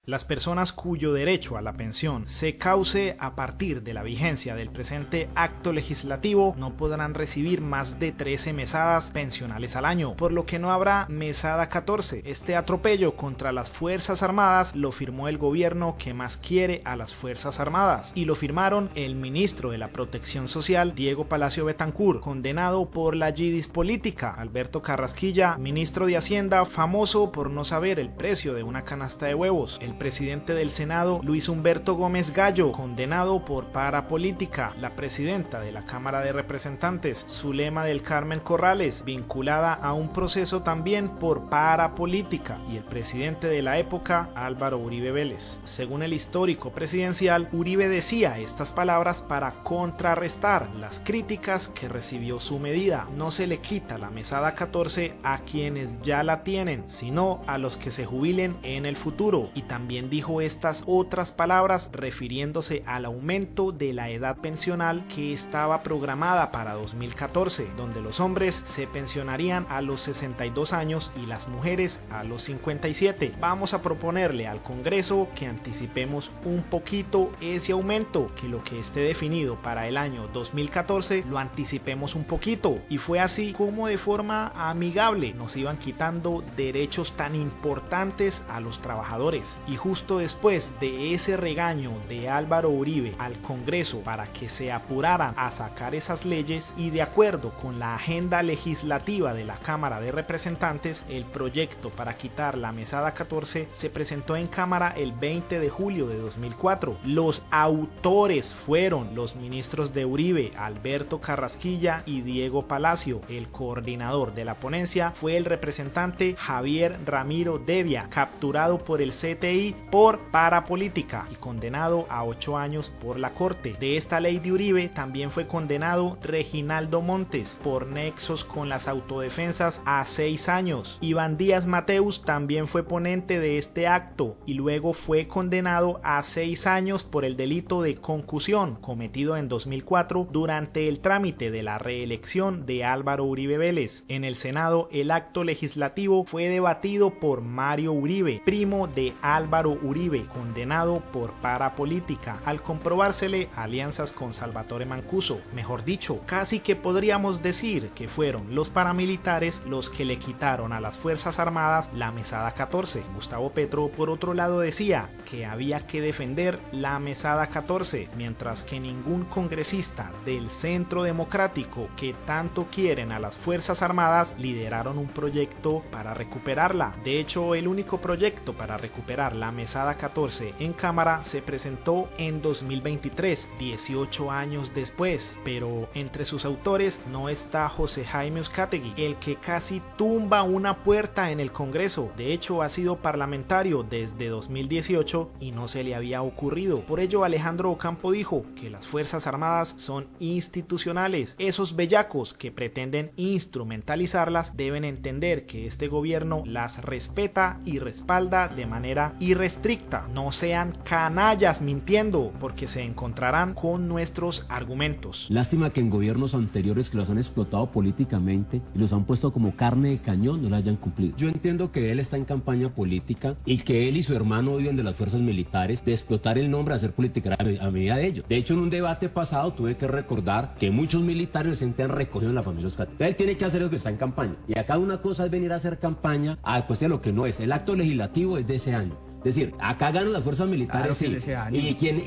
Las personas cuyo derecho a la pensión se cause a partir de la vigencia del presente acto legislativo no podrán recibir más de 13 mesadas pensionales al año, por lo que no habrá mesada 14. Este atropello contra las Fuerzas Armadas lo firmó el gobierno que más quiere a las Fuerzas Armadas y lo firmaron el ministro de la Protección Social, Diego Palacio Betancur, condenado por la yidis política, Alberto Carrasquilla, ministro de Hacienda, famoso por no saber el precio de una canasta de huevos, el presidente del Senado, Luis Humberto Gómez Gallo, condenado por parapolítica, la presidenta de la Cámara de Representantes, Zulema del Carmen Corrales, vinculada a un proceso también por parapolítica, y el presidente de la época, Álvaro Uribe Vélez. Según el histórico presidencial, Uribe decía estas palabras para contrarrestar las críticas que recibió su medida. No se le quita la mesada 14 a quienes ya la tienen, sino a los que se jubilen en el futuro, y también dijo estas otras palabras refiriéndose al aumento de la edad pensional que estaba programada para 2014, donde los hombres se pensionarían a los 62 años y las mujeres a los 57. Vamos a proponerle al Congreso que anticipemos un poquito ese aumento, que lo que esté definido para el año 2014 lo anticipemos un poquito, y fue así como de forma amigable nos iban quitando derechos tan importantes a los trabajadores. Y justo después de ese regaño de Álvaro Uribe al Congreso para que se apuraran a sacar esas leyes, y de acuerdo con la agenda legislativa de la Cámara de Representantes, el proyecto para quitar la mesada 14 se presentó en Cámara el 20 de julio de 2004. Los autores fueron los ministros de Uribe, Alberto Carrasquilla y Diego Palacio. El coordinador de la ponencia fue el representante Javier Ramiro Devia, capturado por el CTI por parapolítica y condenado a 8 años por la Corte. De esta ley de Uribe también fue condenado Reginaldo Montes por nexos con las autodefensas a 6 años. Iván Díaz Mateus también fue ponente de este acto y luego fue condenado a 6 años por el delito de concusión cometido en 2004 durante el trámite de la reelección de Álvaro Uribe Vélez. En el Senado, el acto legislativo fue debatido por Mario Uribe, primo de Álvaro Uribe, condenado por parapolítica, al comprobársele alianzas con Salvatore Mancuso. Mejor dicho, casi que podríamos decir que fueron los paramilitares los que le quitaron a las Fuerzas Armadas la mesada 14. Gustavo Petro, por otro lado, decía que había que defender la mesada 14, mientras que ningún congresista del Centro Democrático que tanto quieren a las Fuerzas Armadas lideraron un proyecto para recuperarla. De hecho, el único proyecto para recuperar la mesada 14 en Cámara se presentó en 2023, 18 años después, pero entre sus autores no está José Jaime Uzcategui, el que casi tumba una puerta en el Congreso. De hecho, ha sido parlamentario desde 2018 y no se le había ocurrido. Por ello, Alejandro Ocampo dijo que las Fuerzas Armadas son institucionales. Esos bellacos que pretenden instrumentalizarlas deben entender que este gobierno las respeta y respalda de manera irrestricta. No sean canallas mintiendo, porque se encontrarán con nuestros argumentos. Lástima que en gobiernos anteriores que los han explotado políticamente y los han puesto como carne de cañón no la hayan cumplido. Yo entiendo que él está en campaña política y que él y su hermano viven de las fuerzas militares, de explotar el nombre, hacer política a medida de ellos. De hecho, en un debate pasado tuve que recordar que muchos militares se han recogido en la familia Uzcategui. Él tiene que hacer lo que está en campaña. Y acá una cosa es venir a hacer campaña a cuestión de lo que no es. El acto legislativo es de ese año. Es decir, acá ganan las fuerzas militares, claro, sí.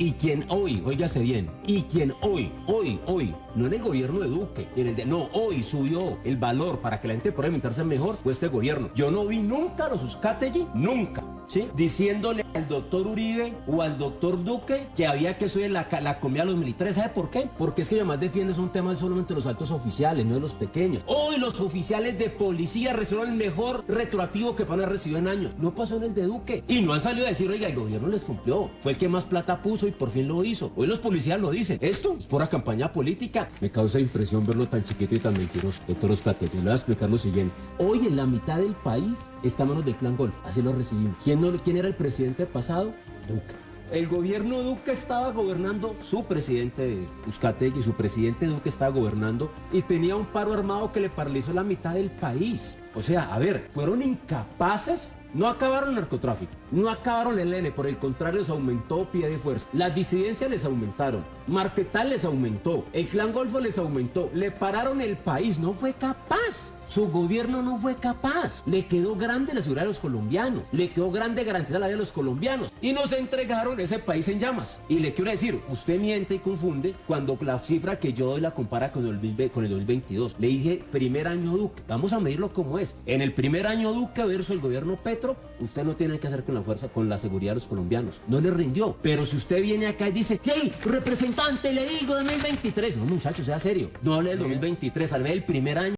Y quien hoy, óigase bien, y quien hoy, no en el gobierno de Duque, hoy subió el valor para que la gente pueda alimentarse mejor, fue este gobierno. Yo no vi nunca a los Uzcategui, nunca, ¿sí? Diciéndole al doctor Uribe o al doctor Duque que había que subir la comida a los militares. ¿Sabe por qué? Porque es que además defiende un tema solamente de los altos oficiales, no de los pequeños. Hoy los oficiales de policía recibieron el mejor retroactivo que van a recibir en años. No pasó en el de Duque. Y no han salido a decir, oiga, el gobierno les cumplió. Fue el que más plata puso y por fin lo hizo. Hoy los policías lo dicen. Esto es pura campaña política. Me causa impresión verlo tan chiquito y tan mentiroso, doctor Uzcategui. Le voy a explicar lo siguiente. Hoy en la mitad del país está en manos del Clan Golf. Así lo recibimos. ¿Quién era el presidente pasado? Duque. El gobierno Duque estaba gobernando, su presidente Uzcategui, su presidente Duque estaba gobernando y tenía un paro armado que le paralizó la mitad del país. O sea, a ver, fueron incapaces No acabaron el narcotráfico, no acabaron el ELN, por el contrario les aumentó pie de fuerza. Las disidencias les aumentaron, Marquetal les aumentó, el Clan Golfo les aumentó, le pararon el país, no fue capaz. Su gobierno no fue capaz. Le quedó grande la seguridad de los colombianos, le quedó grande garantizar la vida de los colombianos y nos entregaron ese país en llamas. Y le quiero decir, usted miente y confunde cuando la cifra que yo doy la compara con el 2022. Le dije primer año Duque, vamos a medirlo como es. En el primer año Duque versus el gobierno Petro, usted no tiene que hacer con la fuerza, con la seguridad de los colombianos. No le rindió. Pero si usted viene acá y dice, hey, representante, le digo 2023. No, muchachos, sea serio. No hable del 2023, hable del primer año.